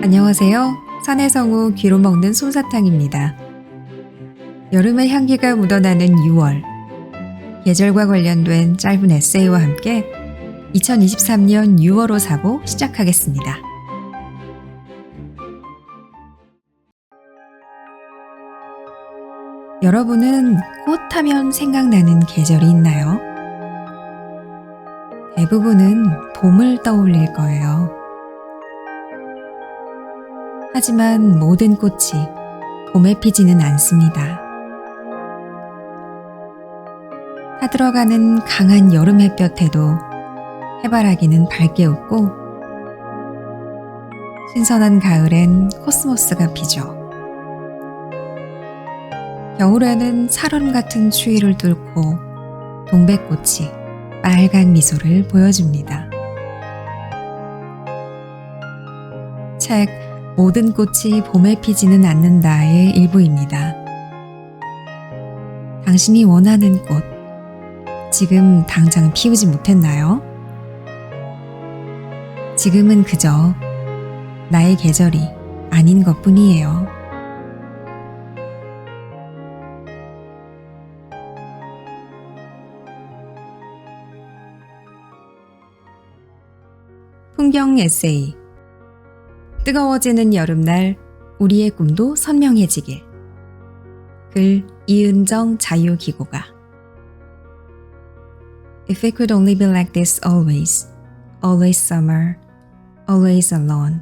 안녕하세요. 산해성우 귀로 먹는 솜사탕입니다. 여름의 향기가 묻어나는 6월. 계절과 관련된 짧은 에세이와 함께 2023년 6월호 사고 시작하겠습니다. 여러분은 꽃 하면 생각나는 계절이 있나요? 대부분은 봄을 떠올릴 거예요. 하지만 모든 꽃이 봄에 피지는 않습니다. 타들어가는 강한 여름 햇볕에도 해바라기는 밝게 웃고 신선한 가을엔 코스모스가 피죠. 겨울에는 살얼음 같은 추위를 뚫고 동백꽃이 빨간 미소를 보여줍니다. 책 모든 꽃이 봄에 피지는 않는다의 일부입니다. 당신이 원하는 꽃, 지금 당장 피우지 못했나요? 지금은 그저 나의 계절이 아닌 것뿐이에요. 풍경 에세이. 뜨거워지는 여름날 우리의 꿈도 선명해지길. 글 이은정 자유기고가. If it could only be like this always, always summer, always alone,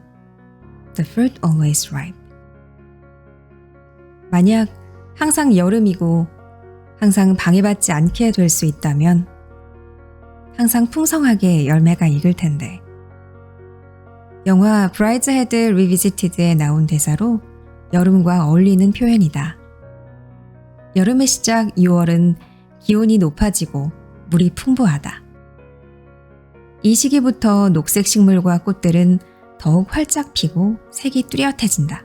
the fruit always ripe. 만약 항상 여름이고 항상 방해받지 않게 될 수 있다면 항상 풍성하게 열매가 익을 텐데. 영화 브라이드헤드 리비지티드에 나온 대사로 여름과 어울리는 표현이다. 여름의 시작 6월은 기온이 높아지고 물이 풍부하다. 이 시기부터 녹색 식물과 꽃들은 더욱 활짝 피고 색이 뚜렷해진다.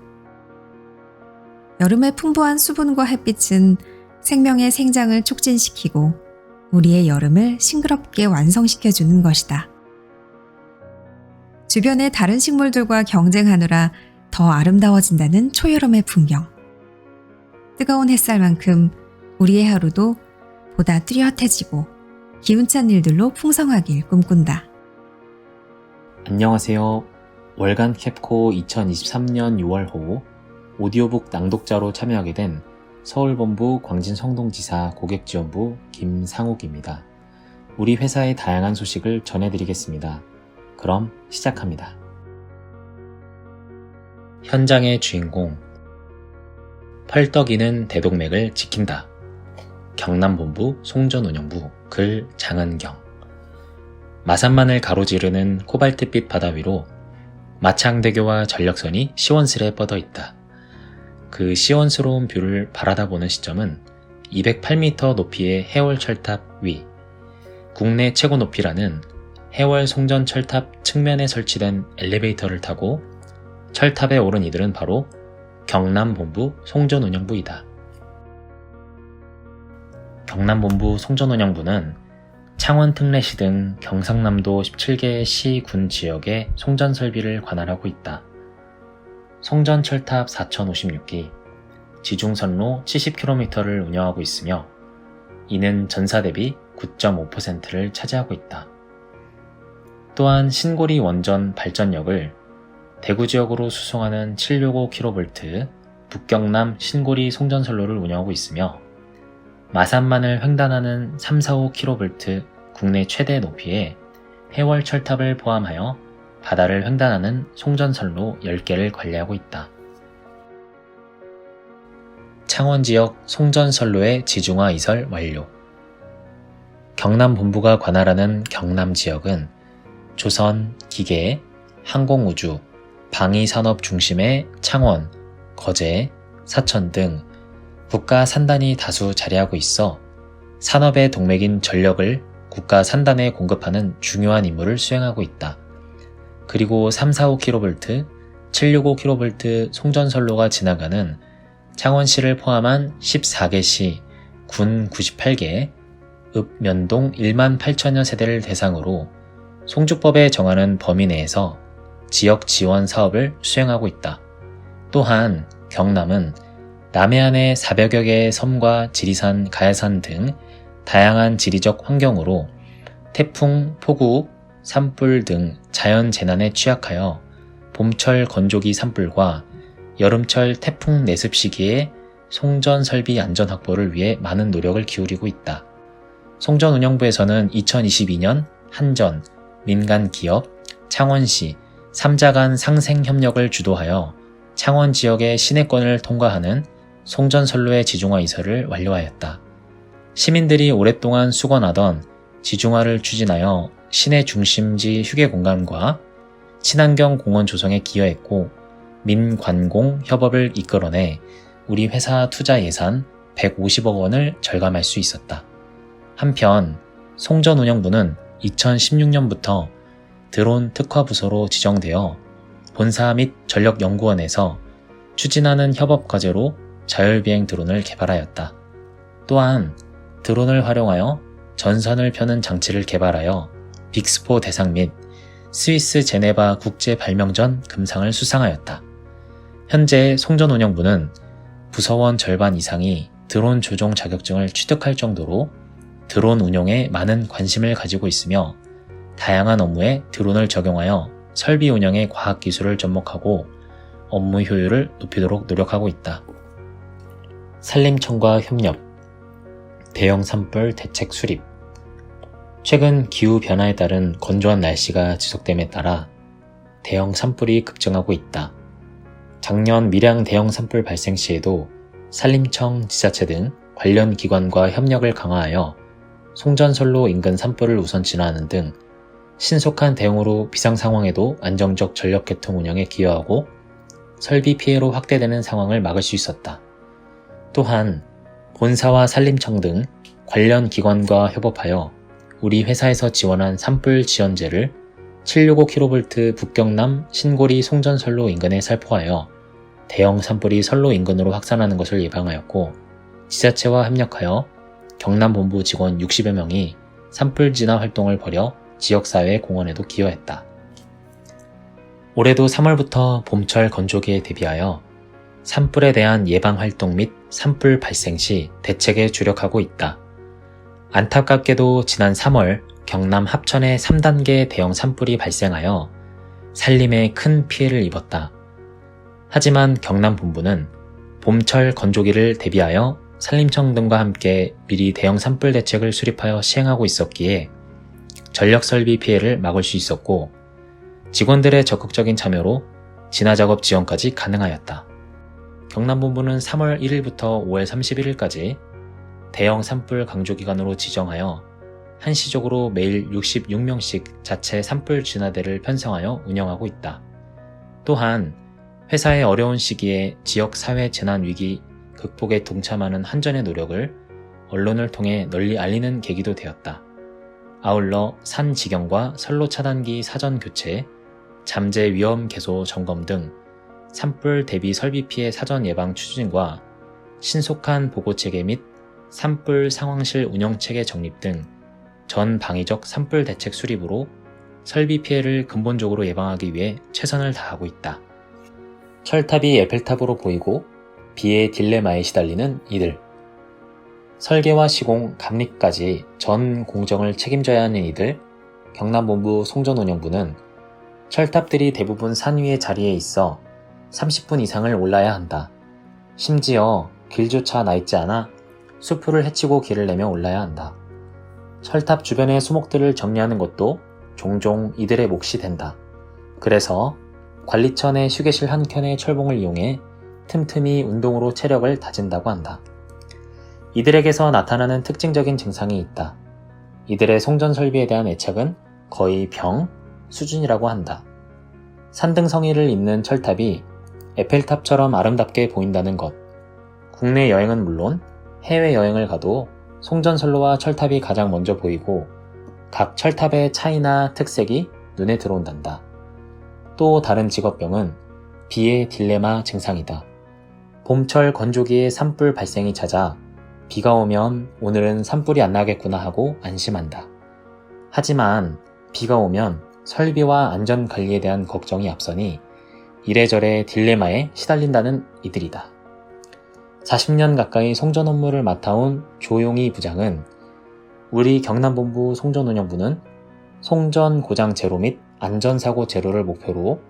여름의 풍부한 수분과 햇빛은 생명의 생장을 촉진시키고 우리의 여름을 싱그럽게 완성시켜주는 것이다. 주변의 다른 식물들과 경쟁하느라 더 아름다워진다는 초여름의 풍경. 뜨거운 햇살만큼 우리의 하루도 보다 뚜렷해지고 기운찬 일들로 풍성하길 꿈꾼다. 안녕하세요. 월간 캡코 2023년 6월호 오디오북 낭독자로 참여하게 된 서울본부 광진성동지사 고객지원부 김상욱입니다. 우리 회사의 다양한 소식을 전해드리겠습니다. 그럼 시작합니다. 현장의 주인공. 펄떡이는 대동맥을 지킨다. 경남본부 송전운영부. 글 장은경. 마산만을 가로지르는 코발트빛 바다 위로 마창대교와 전력선이 시원스레 뻗어 있다. 그 시원스러운 뷰를 바라다보는 시점은 208m 높이의 해월철탑 위. 국내 최고 높이라는 해월 송전철탑 측면에 설치된 엘리베이터를 타고 철탑에 오른 이들은 바로 경남본부 송전운영부이다. 경남본부 송전운영부는 창원 특례시 등 경상남도 17개의 시, 군 지역의 송전 설비를 관할하고 있다. 송전철탑 4056기, 지중선로 70km를 운영하고 있으며 이는 전사 대비 9.5%를 차지하고 있다. 또한 신고리 원전 발전력을 대구 지역으로 수송하는 765kV 북경남 신고리 송전선로를 운영하고 있으며 마산만을 횡단하는 345kV 국내 최대 높이의 해월 철탑을 포함하여 바다를 횡단하는 송전선로 10개를 관리하고 있다. 창원 지역 송전선로의 지중화 이설 완료. 경남본부가 관할하는 경남 지역은 조선, 기계, 항공우주, 방위산업 중심의 창원, 거제, 사천 등 국가 산단이 다수 자리하고 있어 산업의 동맥인 전력을 국가 산단에 공급하는 중요한 임무를 수행하고 있다. 그리고 345kV, 765kV 송전선로가 지나가는 창원시를 포함한 14개 시, 군 98개, 읍면동 1만 8천여 세대를 대상으로 송주법에 정하는 범위 내에서 지역 지원 사업을 수행하고 있다. 또한 경남은 남해안의 400여 개의 섬과 지리산, 가야산 등 다양한 지리적 환경으로 태풍, 폭우, 산불 등 자연 재난에 취약하여 봄철 건조기 산불과 여름철 태풍 내습 시기에 송전 설비 안전 확보를 위해 많은 노력을 기울이고 있다. 송전운영부에서는 2022년 한전, 민간기업, 창원시, 3자 간 상생협력을 주도하여 창원 지역의 시내권을 통과하는 송전선로의 지중화 이설을 완료하였다. 시민들이 오랫동안 수건하던 지중화를 추진하여 시내 중심지 휴게 공간과 친환경 공원 조성에 기여했고 민관공 협업을 이끌어내 우리 회사 투자 예산 150억 원을 절감할 수 있었다. 한편 송전운영부는 2016년부터 드론 특화부서로 지정되어 본사 및 전력연구원에서 추진하는 협업 과제로 자율비행 드론을 개발하였다. 또한 드론을 활용하여 전선을 펴는 장치를 개발하여 빅스포 대상 및 스위스 제네바 국제 발명전 금상을 수상하였다. 현재 송전운영부는 부서원 절반 이상이 드론 조종 자격증을 취득할 정도로 드론 운용에 많은 관심을 가지고 있으며 다양한 업무에 드론을 적용하여 설비 운영의 과학기술을 접목하고 업무 효율을 높이도록 노력하고 있다. 산림청과 협력, 대형 산불 대책 수립. 최근 기후변화에 따른 건조한 날씨가 지속됨에 따라 대형 산불이 급증하고 있다. 작년 밀양 대형 산불 발생 시에도 산림청, 지자체 등 관련 기관과 협력을 강화하여 송전선로 인근 산불을 우선 진화하는 등 신속한 대응으로 비상 상황에도 안정적 전력 개통 운영에 기여하고 설비 피해로 확대되는 상황을 막을 수 있었다. 또한 본사와 산림청 등 관련 기관과 협업하여 우리 회사에서 지원한 산불 지연제를 765kV 북경남 신고리 송전선로 인근에 살포하여 대형 산불이 선로 인근으로 확산하는 것을 예방하였고 지자체와 협력하여 경남본부 직원 60여 명이 산불 진화 활동을 벌여 지역사회 공헌에도 기여했다. 올해도 3월부터 봄철 건조기에 대비하여 산불에 대한 예방 활동 및 산불 발생 시 대책에 주력하고 있다. 안타깝게도 지난 3월 경남 합천에 3단계 대형 산불이 발생하여 산림에 큰 피해를 입었다. 하지만 경남 본부는 봄철 건조기를 대비하여 산림청 등과 함께 미리 대형 산불 대책을 수립하여 시행하고 있었기에 전력 설비 피해를 막을 수 있었고 직원들의 적극적인 참여로 진화작업 지원까지 가능하였다. 경남본부는 3월 1일부터 5월 31일까지 대형 산불 강조기간으로 지정하여 한시적으로 매일 66명씩 자체 산불 진화대를 편성하여 운영하고 있다. 또한 회사의 어려운 시기에 지역 사회 재난 위기 극복에 동참하는 한전의 노력을 언론을 통해 널리 알리는 계기도 되었다. 아울러 산 지경과 선로 차단기 사전 교체, 잠재 위험 개소 점검 등 산불 대비 설비 피해 사전 예방 추진과 신속한 보고 체계 및 산불 상황실 운영 체계 정립 등 전 방위적 산불 대책 수립으로 설비 피해를 근본적으로 예방하기 위해 최선을 다하고 있다. 철탑이 에펠탑으로 보이고 비의 딜레마에 시달리는 이들. 설계와 시공, 감리까지 전 공정을 책임져야 하는 이들. 경남본부 송전운영부는 철탑들이 대부분 산 위의 자리에 있어 30분 이상을 올라야 한다. 심지어 길조차 나 있지 않아 수풀을 헤치고 길을 내며 올라야 한다. 철탑 주변의 수목들을 정리하는 것도 종종 이들의 몫이 된다. 그래서 관리천의 휴게실 한 켠의 철봉을 이용해 틈틈이 운동으로 체력을 다진다고 한다. 이들에게서 나타나는 특징적인 증상이 있다. 이들의 송전 설비에 대한 애착은 거의 병 수준이라고 한다. 산등성이를 잇는 철탑이 에펠탑처럼 아름답게 보인다는 것. 국내 여행은 물론 해외여행을 가도 송전선로와 철탑이 가장 먼저 보이고 각 철탑의 차이나 특색이 눈에 들어온단다. 또 다른 직업병은 비의 딜레마 증상이다. 봄철 건조기에 산불 발생이 잦아 비가 오면 오늘은 산불이 안 나겠구나 하고 안심한다. 하지만 비가 오면 설비와 안전관리에 대한 걱정이 앞서니 이래저래 딜레마에 시달린다는 이들이다. 40년 가까이 송전 업무를 맡아온 조용희 부장은 우리 경남본부 송전운영부는 송전 고장 제로 및 안전사고 제로를 목표로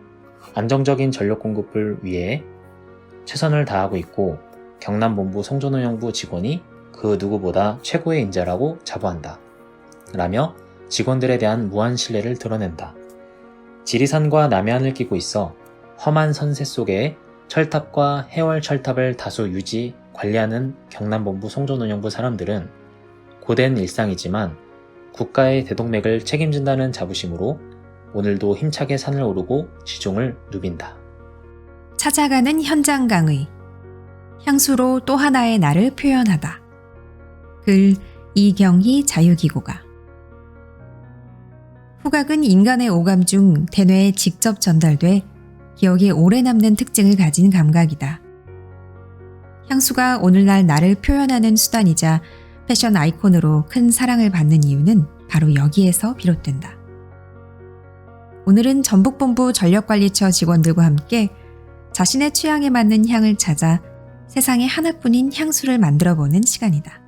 안정적인 전력 공급을 위해 최선을 다하고 있고 경남본부 송전운영부 직원이 그 누구보다 최고의 인재라고 자부한다. 라며 직원들에 대한 무한 신뢰를 드러낸다. 지리산과 남해안을 끼고 있어 험한 선세 속에 철탑과 해월 철탑을 다수 유지, 관리하는 경남본부 송전운영부 사람들은 고된 일상이지만 국가의 대동맥을 책임진다는 자부심으로 오늘도 힘차게 산을 오르고 지중을 누빈다. 찾아가는 현장 강의. 향수로 또 하나의 나를 표현하다. 글 이경희 자유기고가. 후각은 인간의 오감 중 대뇌에 직접 전달돼 기억에 오래 남는 특징을 가진 감각이다. 향수가 오늘날 나를 표현하는 수단이자 패션 아이콘으로 큰 사랑을 받는 이유는 바로 여기에서 비롯된다. 오늘은 전북본부 전력관리처 직원들과 함께 자신의 취향에 맞는 향을 찾아 세상에 하나뿐인 향수를 만들어보는 시간이다.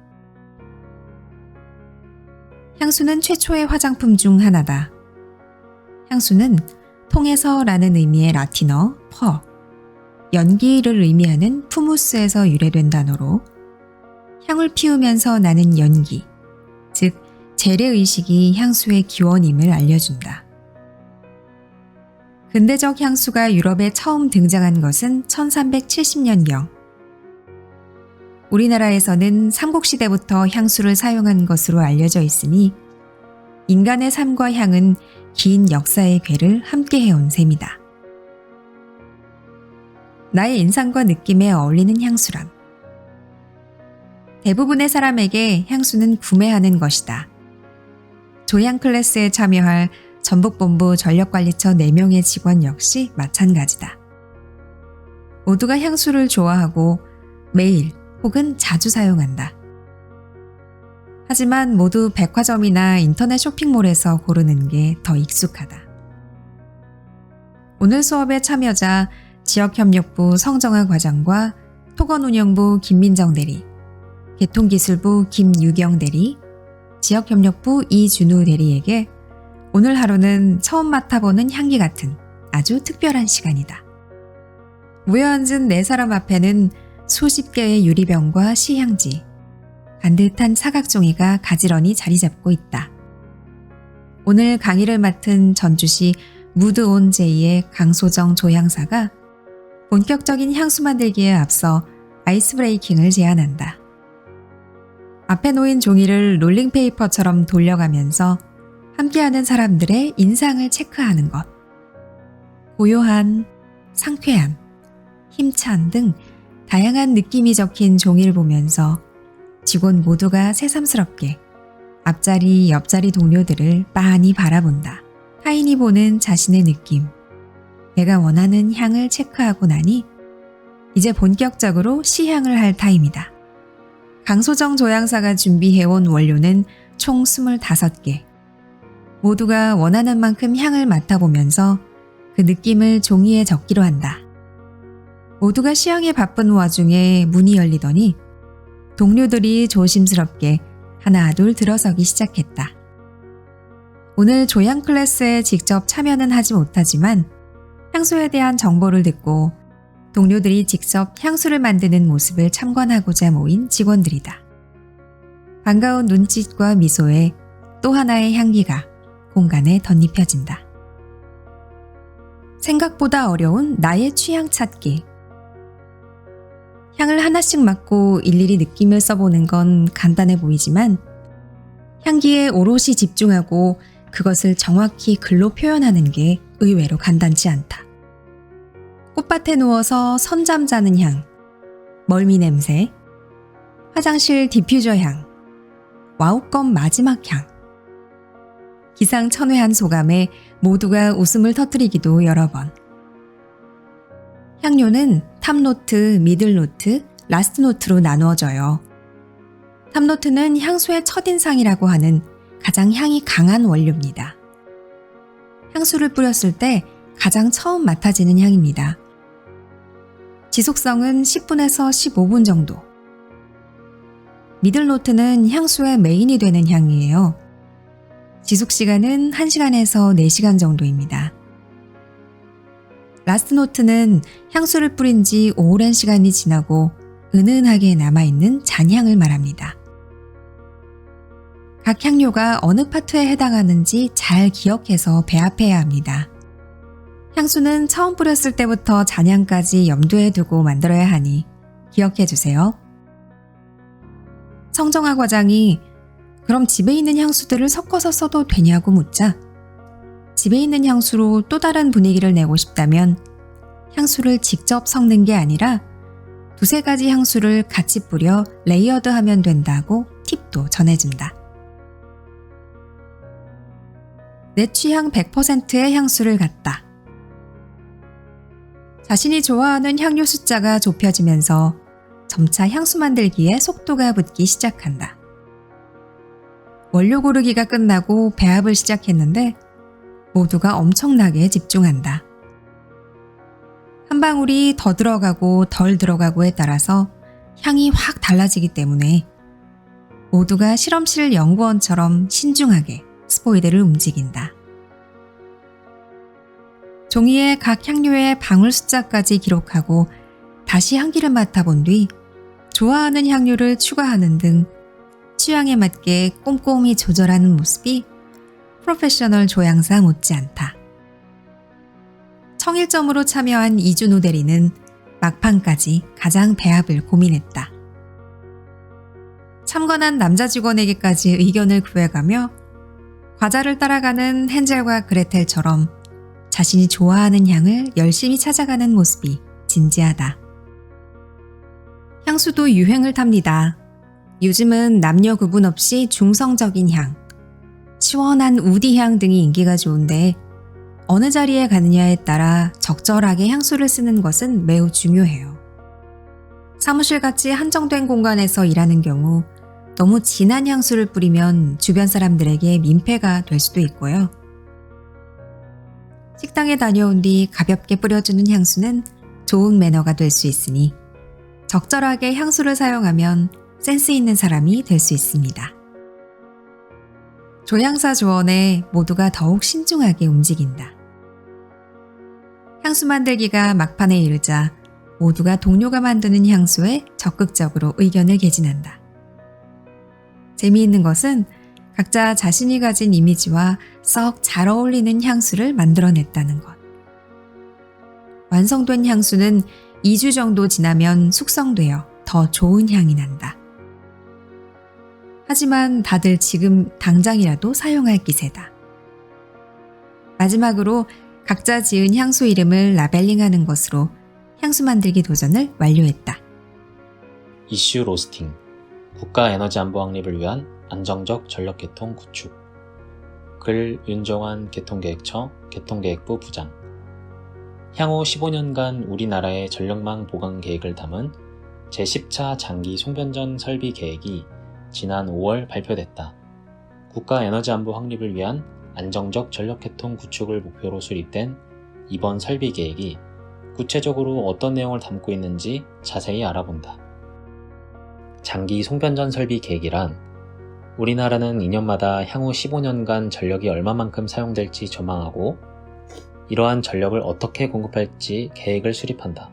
향수는 최초의 화장품 중 하나다. 향수는 통에서라는 의미의 라틴어 퍼, 연기를 의미하는 푸무스에서 유래된 단어로 향을 피우면서 나는 연기, 즉 재래의식이 향수의 기원임을 알려준다. 근대적 향수가 유럽에 처음 등장한 것은 1370년경. 우리나라에서는 삼국시대부터 향수를 사용한 것으로 알려져 있으니 인간의 삶과 향은 긴 역사의 궤를 함께 해온 셈이다. 나의 인상과 느낌에 어울리는 향수란 대부분의 사람에게 향수는 구매하는 것이다. 조향 클래스에 참여할 전북본부 전력관리처 4명의 직원 역시 마찬가지다. 모두가 향수를 좋아하고 매일 혹은 자주 사용한다. 하지만 모두 백화점이나 인터넷 쇼핑몰에서 고르는 게 더 익숙하다. 오늘 수업의 참여자 지역협력부 성정아 과장과 토건운영부 김민정 대리, 개통기술부 김유경 대리, 지역협력부 이준우 대리에게 오늘 하루는 처음 맡아보는 향기 같은 아주 특별한 시간이다. 모여앉은 4사람 앞에는 수십 개의 유리병과 시향지, 반듯한 사각종이가 가지런히 자리 잡고 있다. 오늘 강의를 맡은 전주시 무드온 제2의 강소정 조향사가 본격적인 향수 만들기에 앞서 아이스 브레이킹을 제안한다. 앞에 놓인 종이를 롤링페이퍼처럼 돌려가면서 함께하는 사람들의 인상을 체크하는 것. 고요한, 상쾌한, 힘찬 등 다양한 느낌이 적힌 종이를 보면서 직원 모두가 새삼스럽게 앞자리, 옆자리 동료들을 빤히 바라본다. 타인이 보는 자신의 느낌. 내가 원하는 향을 체크하고 나니 이제 본격적으로 시향을 할 타임이다. 강소정 조향사가 준비해온 원료는 총 25개. 모두가 원하는 만큼 향을 맡아보면서 그 느낌을 종이에 적기로 한다. 모두가 시향에 바쁜 와중에 문이 열리더니 동료들이 조심스럽게 하나 둘 들어서기 시작했다. 오늘 조향 클래스에 직접 참여는 하지 못하지만 향수에 대한 정보를 듣고 동료들이 직접 향수를 만드는 모습을 참관하고자 모인 직원들이다. 반가운 눈짓과 미소에 또 하나의 향기가 공간에 덧입혀진다. 생각보다 어려운 나의 취향 찾기. 향을 하나씩 맡고 일일이 느낌을 써보는 건 간단해 보이지만 향기에 오롯이 집중하고 그것을 정확히 글로 표현하는 게 의외로 간단치 않다. 꽃밭에 누워서 선잠 자는 향, 멀미 냄새, 화장실 디퓨저 향, 와우껌 마지막 향. 기상천외한 소감에 모두가 웃음을 터뜨리기도 여러 번. 향료는 탑노트, 미들노트, 라스트노트로 나누어져요. 탑노트는 향수의 첫인상이라고 하는 가장 향이 강한 원료입니다. 향수를 뿌렸을 때 가장 처음 맡아지는 향입니다. 지속성은 10분에서 15분 정도. 미들노트는 향수의 메인이 되는 향이에요. 지속시간은 1시간에서 4시간 정도입니다. 라스트노트는 향수를 뿌린 지 오랜 시간이 지나고 은은하게 남아있는 잔향을 말합니다. 각 향료가 어느 파트에 해당하는지 잘 기억해서 배합해야 합니다. 향수는 처음 뿌렸을 때부터 잔향까지 염두에 두고 만들어야 하니 기억해 주세요. 성정아 과장이 그럼 집에 있는 향수들을 섞어서 써도 되냐고 묻자 집에 있는 향수로 또 다른 분위기를 내고 싶다면 향수를 직접 섞는 게 아니라 두세 가지 향수를 같이 뿌려 레이어드하면 된다고 팁도 전해준다. 내 취향 100%의 향수를 갖다. 자신이 좋아하는 향료 숫자가 좁혀지면서 점차 향수 만들기에 속도가 붙기 시작한다. 원료 고르기가 끝나고 배합을 시작했는데 모두가 엄청나게 집중한다. 한 방울이 더 들어가고 덜 들어가고에 따라서 향이 확 달라지기 때문에 모두가 실험실 연구원처럼 신중하게 스포이드를 움직인다. 종이에 각 향료의 방울 숫자까지 기록하고 다시 향기를 맡아본 뒤 좋아하는 향료를 추가하는 등 취향에 맞게 꼼꼼히 조절하는 모습이 프로페셔널 조향사 못지않다. 청일점으로 참여한 이준호 대리는 막판까지 가장 배합을 고민했다. 참관한 남자 직원에게까지 의견을 구해가며 과자를 따라가는 헨젤과 그레텔처럼 자신이 좋아하는 향을 열심히 찾아가는 모습이 진지하다. 향수도 유행을 탑니다. 요즘은 남녀 구분 없이 중성적인 향, 시원한 우디향 등이 인기가 좋은데 어느 자리에 가느냐에 따라 적절하게 향수를 쓰는 것은 매우 중요해요. 사무실같이 한정된 공간에서 일하는 경우 너무 진한 향수를 뿌리면 주변 사람들에게 민폐가 될 수도 있고요. 식당에 다녀온 뒤 가볍게 뿌려주는 향수는 좋은 매너가 될 수 있으니 적절하게 향수를 사용하면 센스 있는 사람이 될 수 있습니다. 조향사 조언에 모두가 더욱 신중하게 움직인다. 향수 만들기가 막판에 이르자 모두가 동료가 만드는 향수에 적극적으로 의견을 개진한다. 재미있는 것은 각자 자신이 가진 이미지와 썩 잘 어울리는 향수를 만들어냈다는 것. 완성된 향수는 2주 정도 지나면 숙성되어 더 좋은 향이 난다. 하지만 다들 지금 당장이라도 사용할 기세다. 마지막으로 각자 지은 향수 이름을 라벨링하는 것으로 향수 만들기 도전을 완료했다. 이슈 로스팅, 국가에너지안보 확립을 위한 안정적 전력계통 구축. 글 윤정환 개통계획처 개통계획부 부장. 향후 15년간 우리나라의 전력망 보강 계획을 담은 제10차 장기 송변전 설비 계획이 지난 5월 발표됐다. 국가에너지안보 확립을 위한 안정적 전력계통 구축을 목표로 수립된 이번 설비 계획이 구체적으로 어떤 내용을 담고 있는지 자세히 알아본다. 장기 송변전 설비 계획이란 우리나라는 2년마다 향후 15년간 전력이 얼마만큼 사용될지 전망하고 이러한 전력을 어떻게 공급할지 계획을 수립한다.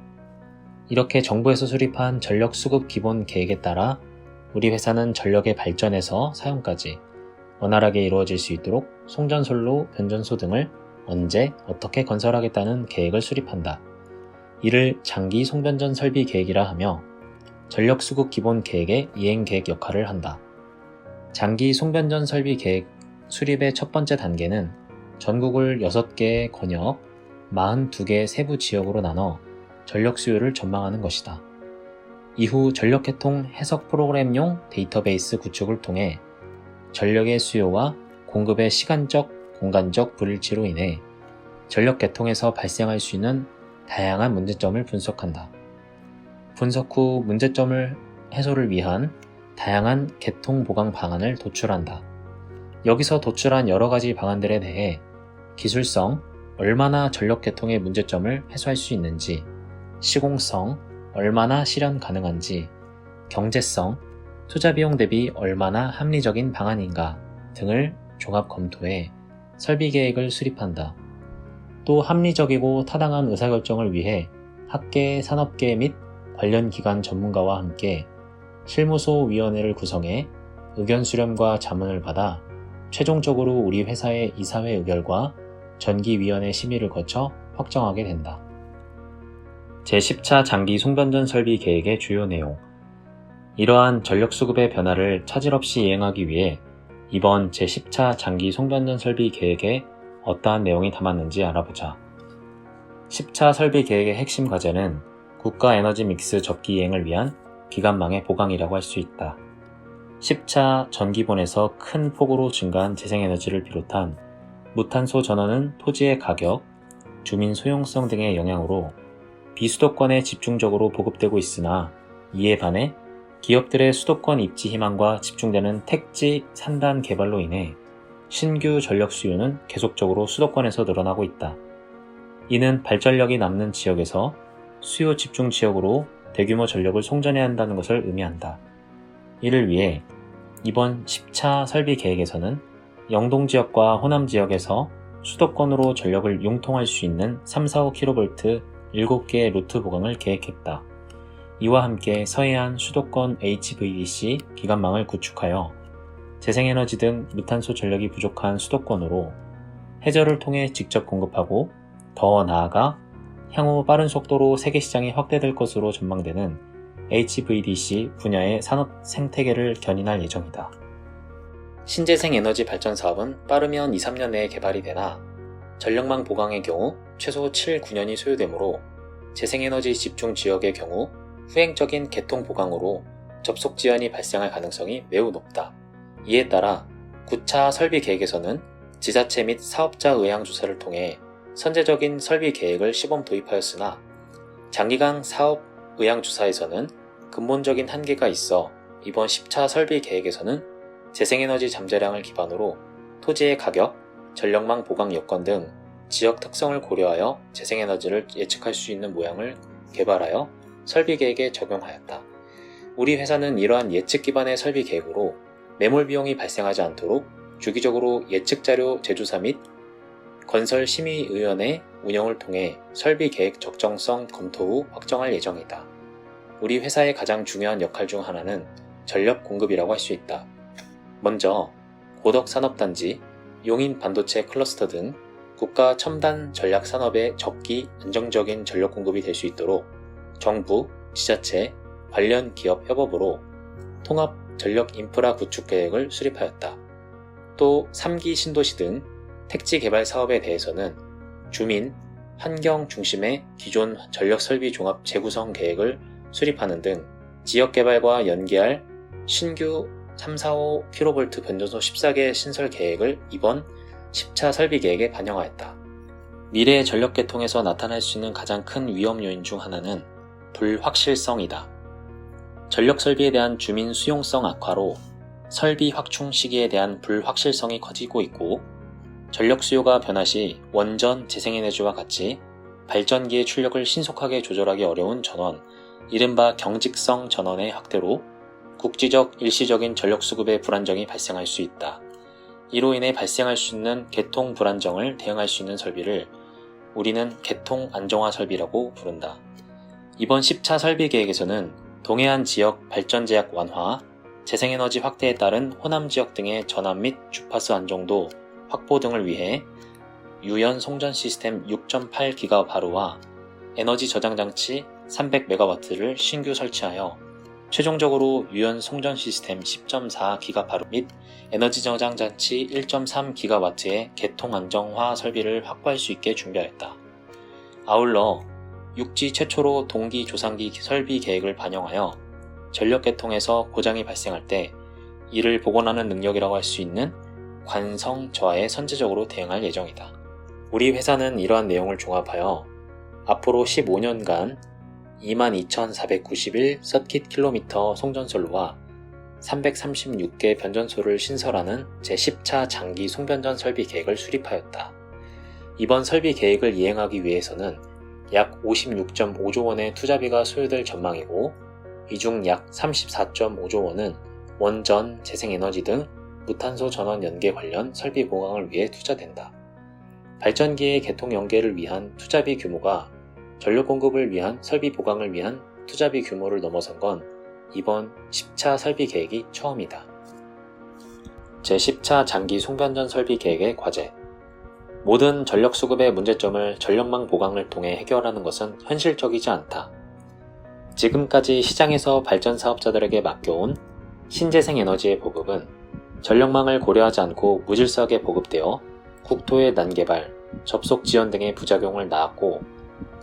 이렇게 정부에서 수립한 전력 수급 기본 계획에 따라 우리 회사는 전력의 발전에서 사용까지 원활하게 이루어질 수 있도록 송전솔로, 변전소 등을 언제 어떻게 건설하겠다는 계획을 수립한다. 이를 장기 송변전 설비 계획이라 하며 전력 수급 기본 계획의 이행 계획 역할을 한다. 장기 송변전 설비 계획 수립의 첫 번째 단계는 전국을 6개의 권역, 42개의 세부 지역으로 나눠 전력 수요를 전망하는 것이다. 이후 전력계통 해석 프로그램용 데이터베이스 구축을 통해 전력의 수요와 공급의 시간적, 공간적 불일치로 인해 전력계통에서 발생할 수 있는 다양한 문제점을 분석한다. 분석 후 문제점을 해소를 위한 다양한 계통 보강 방안을 도출한다. 여기서 도출한 여러 가지 방안들에 대해 기술성, 얼마나 전력 개통의 문제점을 해소할 수 있는지, 시공성, 얼마나 실현 가능한지, 경제성, 투자 비용 대비 얼마나 합리적인 방안인가 등을 종합 검토해 설비 계획을 수립한다. 또 합리적이고 타당한 의사결정을 위해 학계, 산업계 및 관련 기관 전문가와 함께 실무소 위원회를 구성해 의견 수렴과 자문을 받아 최종적으로 우리 회사의 이사회 의결과 전기위원회 심의를 거쳐 확정하게 된다. 제10차 장기 송변전 설비 계획의 주요 내용. 이러한 전력 수급의 변화를 차질 없이 이행하기 위해 이번 제10차 장기 송변전 설비 계획에 어떠한 내용이 담았는지 알아보자. 10차 설비 계획의 핵심 과제는 국가 에너지 믹스 접기 이행을 위한 기관망의 보강이라고 할 수 있다. 10차 전기본에서 큰 폭으로 증가한 재생에너지를 비롯한 무탄소 전원은 토지의 가격, 주민 소용성 등의 영향으로 비수도권에 집중적으로 보급되고 있으나 이에 반해 기업들의 수도권 입지 희망과 집중되는 택지 산단 개발로 인해 신규 전력 수요는 계속적으로 수도권에서 늘어나고 있다. 이는 발전력이 남는 지역에서 수요 집중 지역으로 대규모 전력을 송전해야 한다는 것을 의미한다. 이를 위해 이번 10차 설비 계획에서는 영동 지역과 호남 지역에서 수도권으로 전력을 융통할 수 있는 345kV 7개의 루트 보강을 계획했다. 이와 함께 서해안 수도권 HVDC 기관망을 구축하여 재생에너지 등 무탄소 전력이 부족한 수도권으로 해저를 통해 직접 공급하고 더 나아가 향후 빠른 속도로 세계 시장이 확대될 것으로 전망되는 HVDC 분야의 산업 생태계를 견인할 예정이다. 신재생 에너지 발전 사업은 빠르면 2-3년 내에 개발이 되나 전력망 보강의 경우 최소 7-9년이 소요되므로 재생에너지 집중 지역의 경우 후행적인 개통 보강으로 접속 지연이 발생할 가능성이 매우 높다. 이에 따라 9차 설비 계획에서는 지자체 및 사업자 의향 조사를 통해 선제적인 설비 계획을 시범 도입하였으나 장기간 사업 의향 조사에서는 근본적인 한계가 있어 이번 10차 설비 계획에서는 재생에너지 잠재량을 기반으로 토지의 가격, 전력망 보강 여건 등 지역 특성을 고려하여 재생에너지를 예측할 수 있는 모양을 개발하여 설비 계획에 적용하였다. 우리 회사는 이러한 예측 기반의 설비 계획으로 매몰 비용이 발생하지 않도록 주기적으로 예측 자료 제조사 및 건설심의위원회 운영을 통해 설비 계획 적정성 검토 후 확정할 예정이다. 우리 회사의 가장 중요한 역할 중 하나는 전력 공급이라고 할 수 있다. 먼저 고덕산업단지, 용인 반도체 클러스터 등 국가 첨단 전략 산업의 적기 안정적인 전력 공급이 될 수 있도록 정부, 지자체, 관련 기업 협업으로 통합 전력 인프라 구축 계획을 수립하였다. 또 3기 신도시 등 택지 개발 사업에 대해서는 주민, 환경 중심의 기존 전력 설비 종합 재구성 계획을 수립하는 등 지역 개발과 연계할 신규 345kV 변전소 14개 신설 계획을 이번 10차 설비 계획에 반영하였다. 미래의 전력 개통에서 나타날 수 있는 가장 큰 위험 요인 중 하나는 불확실성이다. 전력 설비에 대한 주민 수용성 악화로 설비 확충 시기에 대한 불확실성이 커지고 있고 전력 수요가 변화 시 원전 재생에너지와 같이 발전기의 출력을 신속하게 조절하기 어려운 전원, 이른바 경직성 전원의 확대로 국지적 일시적인 전력 수급의 불안정이 발생할 수 있다. 이로 인해 발생할 수 있는 개통 불안정을 대응할 수 있는 설비를 우리는 개통 안정화 설비라고 부른다. 이번 10차 설비 계획에서는 동해안 지역 발전 제약 완화, 재생에너지 확대에 따른 호남 지역 등의 전환 및 주파수 안정도 확보 등을 위해 유연 송전 시스템 6.8GBA와 에너지 저장 장치 300MW를 신규 설치하여 최종적으로 유연 송전 시스템 10.4GBA 및 에너지 저장 장치 1.3GW의 개통 안정화 설비를 확보할 수 있게 준비하였다. 아울러 육지 최초로 동기 조상기 설비 계획을 반영하여 전력 개통에서 고장이 발생할 때 이를 복원하는 능력이라고 할 수 있는 관성 저하에 선제적으로 대응할 예정이다. 우리 회사는 이러한 내용을 종합하여 앞으로 15년간 22,491 서킷 킬로미터 송전솔로와 336개 변전소를 신설하는 제10차 장기 송변전 설비 계획을 수립하였다. 이번 설비 계획을 이행하기 위해서는 약 56.5조 원의 투자비가 소요될 전망이고, 이 중 약 34.5조 원은 원전, 재생에너지 등 무탄소 전원 연계 관련 설비 보강을 위해 투자된다. 발전기의 개통 연계를 위한 투자비 규모가 전력 공급을 위한 설비 보강을 위한 투자비 규모를 넘어선 건 이번 10차 설비 계획이 처음이다. 제10차 장기 송변전 설비 계획의 과제. 모든 전력 수급의 문제점을 전력망 보강을 통해 해결하는 것은 현실적이지 않다. 지금까지 시장에서 발전 사업자들에게 맡겨온 신재생 에너지의 보급은 전력망을 고려하지 않고 무질서하게 보급되어 국토의 난개발, 접속 지연 등의 부작용을 낳았고,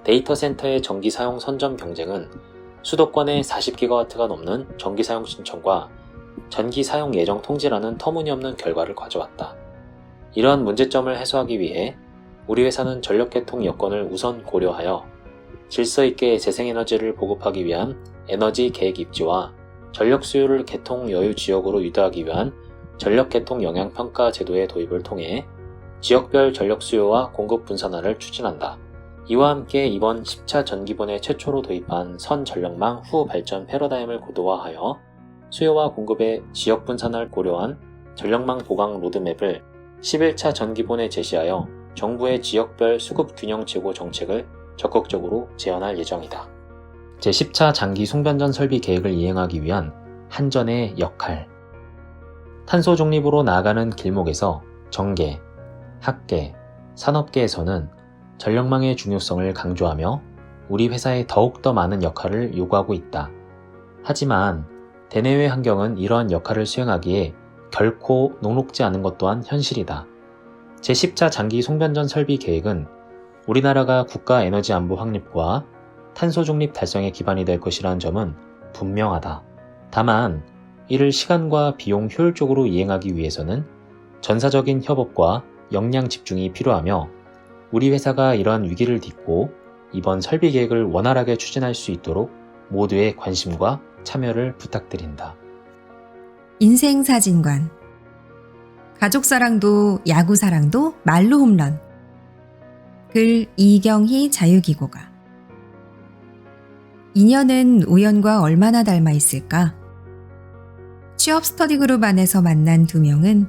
데이터 센터의 전기 사용 선점 경쟁은 수도권의 40GW가 넘는 전기 사용 신청과 전기 사용 예정 통지라는 터무니없는 결과를 가져왔다. 이러한 문제점을 해소하기 위해 우리 회사는 전력 개통 여건을 우선 고려하여 질서 있게 재생에너지를 보급하기 위한 에너지 계획 입지와 전력 수요를 개통 여유 지역으로 유도하기 위한 전력 개통 영향 평가 제도의 도입을 통해 지역별 전력 수요와 공급 분산화를 추진한다. 이와 함께 이번 10차 전기분해 최초로 도입한 선 전력망 후 발전 패러다임을 고도화하여 수요와 공급의 지역 분산화를 고려한 전력망 보강 로드맵을 11차 전기분해 제시하여 정부의 지역별 수급 균형 제고 정책을 적극적으로 재현할 예정이다. 제10차 장기 송변전 설비 계획을 이행하기 위한 한전의 역할. 탄소 중립으로 나아가는 길목에서 정계, 학계, 산업계에서는 전력망의 중요성을 강조하며 우리 회사에 더욱더 많은 역할을 요구하고 있다. 하지만 대내외 환경은 이러한 역할을 수행하기에 결코 녹록지 않은 것 또한 현실이다. 제10차 장기 송변전 설비 계획은 우리나라가 국가 에너지 안보 확립과 탄소 중립 달성에 기반이 될 것이라는 점은 분명하다. 다만 이를 시간과 비용 효율적으로 이행하기 위해서는 전사적인 협업과 역량 집중이 필요하며, 우리 회사가 이러한 위기를 딛고 이번 설비 계획을 원활하게 추진할 수 있도록 모두의 관심과 참여를 부탁드린다. 인생사진관. 가족사랑도 야구사랑도 말로 홈런. 글 이경희 자유기고가. 인연은 우연과 얼마나 닮아 있을까? 취업 스터디 그룹 안에서 만난 두 명은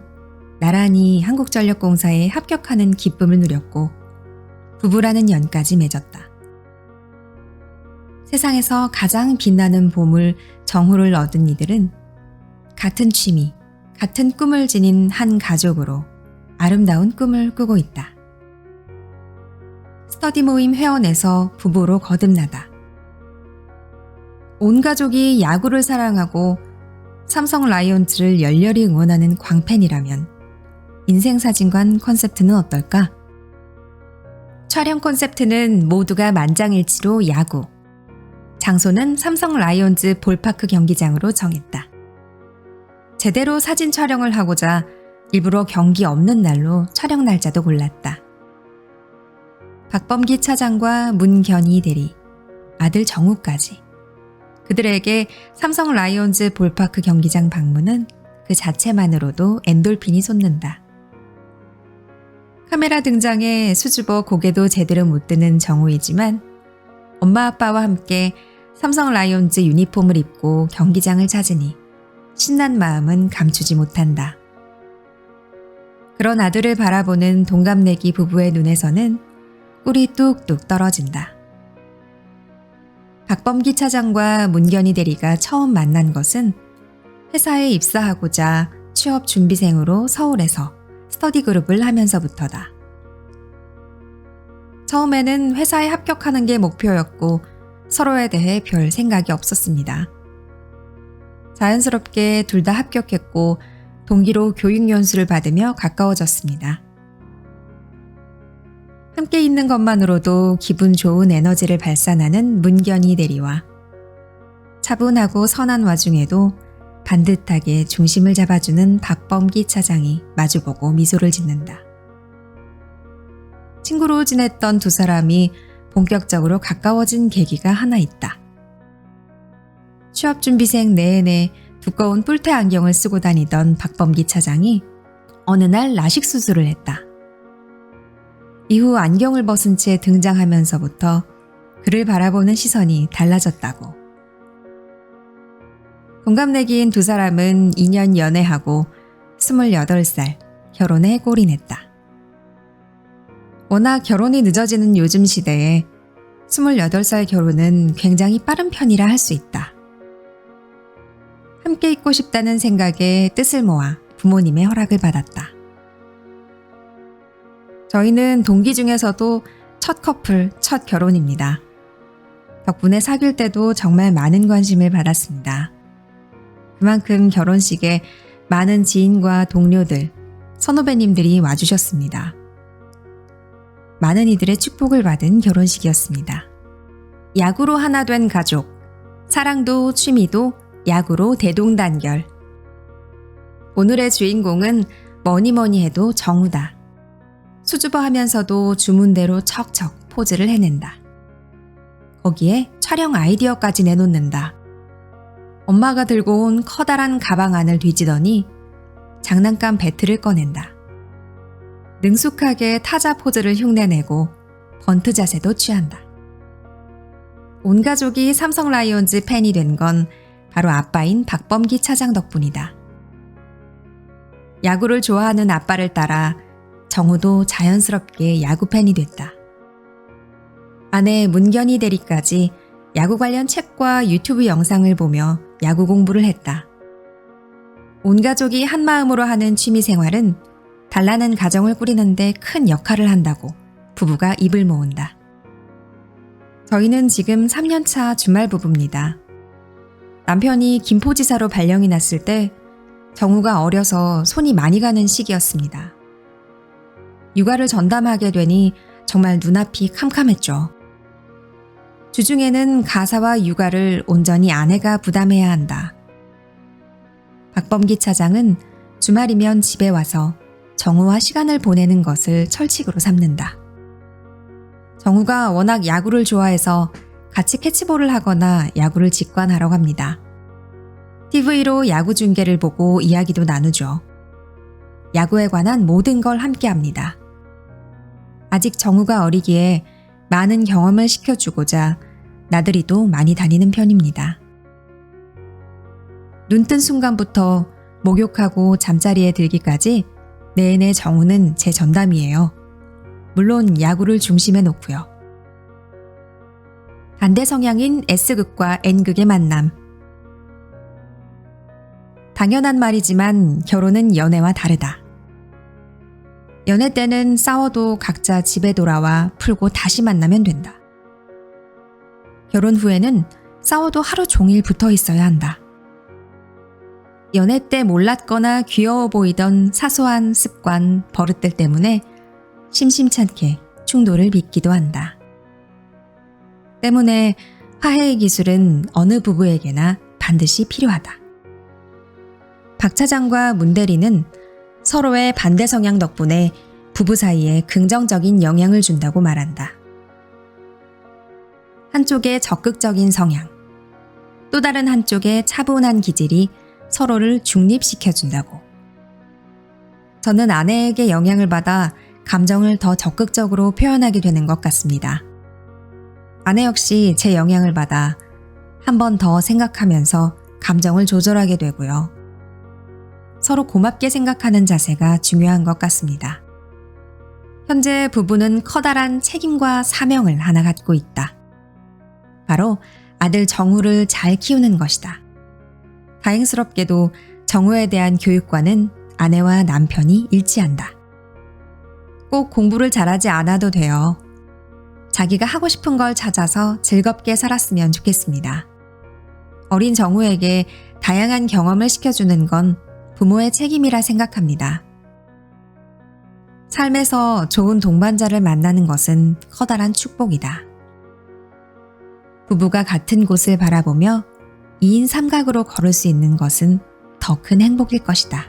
나란히 한국전력공사에 합격하는 기쁨을 누렸고 부부라는 연까지 맺었다. 세상에서 가장 빛나는 보물 정호를 얻은 이들은 같은 취미, 같은 꿈을 지닌 한 가족으로 아름다운 꿈을 꾸고 있다. 스터디 모임 회원에서 부부로 거듭나다. 온 가족이 야구를 사랑하고 삼성 라이온즈를 열렬히 응원하는 광팬이라면 인생사진관 컨셉트는 어떨까? 촬영 콘셉트는 모두가 만장일치로 야구, 장소는 삼성 라이온즈 볼파크 경기장으로 정했다. 제대로 사진 촬영을 하고자 일부러 경기 없는 날로 촬영 날짜도 골랐다. 박범기 차장과 문견희 대리, 아들 정우까지. 그들에게 삼성 라이온즈 볼파크 경기장 방문은 그 자체만으로도 엔돌핀이 솟는다. 카메라 등장에 수줍어 고개도 제대로 못 드는 정우이지만 엄마 아빠와 함께 삼성 라이온즈 유니폼을 입고 경기장을 찾으니 신난 마음은 감추지 못한다. 그런 아들을 바라보는 동갑내기 부부의 눈에서는 꿀이 뚝뚝 떨어진다. 박범기 차장과 문견희 대리가 처음 만난 것은 회사에 입사하고자 취업 준비생으로 서울에서 스터디 그룹을 하면서부터다. 처음에는 회사에 합격하는 게 목표였고 서로에 대해 별 생각이 없었습니다. 자연스럽게 둘 다 합격했고 동기로 교육 연수를 받으며 가까워졌습니다. 함께 있는 것만으로도 기분 좋은 에너지를 발산하는 문견희 대리와 차분하고 선한 와중에도 반듯하게 중심을 잡아주는 박범기 차장이 마주보고 미소를 짓는다. 친구로 지냈던 두 사람이 본격적으로 가까워진 계기가 하나 있다. 취업준비생 내내 두꺼운 뿔테 안경을 쓰고 다니던 박범기 차장이 어느 날 라식 수술을 했다. 이후 안경을 벗은 채 등장하면서부터 그를 바라보는 시선이 달라졌다고. 동갑내기인 두 사람은 2년 연애하고 28살 결혼에 골인했다. 워낙 결혼이 늦어지는 요즘 시대에 28살 결혼은 굉장히 빠른 편이라 할 수 있다. 함께 있고 싶다는 생각에 뜻을 모아 부모님의 허락을 받았다. 저희는 동기 중에서도 첫 커플, 첫 결혼입니다. 덕분에 사귈 때도 정말 많은 관심을 받았습니다. 그만큼 결혼식에 많은 지인과 동료들, 선후배님들이 와주셨습니다. 많은 이들의 축복을 받은 결혼식이었습니다. 야구로 하나 된 가족, 사랑도 취미도 야구로 대동단결. 오늘의 주인공은 뭐니뭐니 해도 정우다. 수줍어하면서도 주문대로 척척 포즈를 해낸다. 거기에 촬영 아이디어까지 내놓는다. 엄마가 들고 온 커다란 가방 안을 뒤지더니 장난감 배트를 꺼낸다. 능숙하게 타자 포즈를 흉내내고 번트 자세도 취한다. 온 가족이 삼성 라이온즈 팬이 된 건 바로 아빠인 박범기 차장 덕분이다. 야구를 좋아하는 아빠를 따라 정우도 자연스럽게 야구 팬이 됐다. 아내 문견희 대리까지 야구 관련 책과 유튜브 영상을 보며 야구 공부를 했다. 온 가족이 한마음으로 하는 취미 생활은 단란한 가정을 꾸리는데 큰 역할을 한다고 부부가 입을 모은다. 저희는 지금 3년차 주말 부부입니다. 남편이 김포지사로 발령이 났을 때 정우가 어려서 손이 많이 가는 시기였습니다. 육아를 전담하게 되니 정말 눈앞이 캄캄했죠. 주중에는 가사와 육아를 온전히 아내가 부담해야 한다. 박범기 차장은 주말이면 집에 와서 정우와 시간을 보내는 것을 철칙으로 삼는다. 정우가 워낙 야구를 좋아해서 같이 캐치볼을 하거나 야구를 직관하러 갑니다. TV로 야구 중계를 보고 이야기도 나누죠. 야구에 관한 모든 걸 함께 합니다. 아직 정우가 어리기에 많은 경험을 시켜주고자 나들이도 많이 다니는 편입니다. 눈뜬 순간부터 목욕하고 잠자리에 들기까지 내내 정우는 제 전담이에요. 물론 야구를 중심에 놓고요. 반대 성향인 S극과 N극의 만남. 당연한 말이지만 결혼은 연애와 다르다. 연애 때는 싸워도 각자 집에 돌아와 풀고 다시 만나면 된다. 결혼 후에는 싸워도 하루 종일 붙어 있어야 한다. 연애 때 몰랐거나 귀여워 보이던 사소한 습관, 버릇들 때문에 심심찮게 충돌을 빚기도 한다. 때문에 화해의 기술은 어느 부부에게나 반드시 필요하다. 박 차장과 문 대리는 서로의 반대 성향 덕분에 부부 사이에 긍정적인 영향을 준다고 말한다. 한쪽의 적극적인 성향, 또 다른 한쪽의 차분한 기질이 서로를 중립시켜준다고. 저는 아내에게 영향을 받아 감정을 더 적극적으로 표현하게 되는 것 같습니다. 아내 역시 제 영향을 받아 한 번 더 생각하면서 감정을 조절하게 되고요. 서로 고맙게 생각하는 자세가 중요한 것 같습니다. 현재 부부는 커다란 책임과 사명을 하나 갖고 있다. 바로 아들 정우를 잘 키우는 것이다. 다행스럽게도 정우에 대한 교육과는 아내와 남편이 일치한다. 꼭 공부를 잘하지 않아도 돼요. 자기가 하고 싶은 걸 찾아서 즐겁게 살았으면 좋겠습니다. 어린 정우에게 다양한 경험을 시켜주는 건 부모의 책임이라 생각합니다. 삶에서 좋은 동반자를 만나는 것은 커다란 축복이다. 부부가 같은 곳을 바라보며 2인 삼각으로 걸을 수 있는 것은 더 큰 행복일 것이다.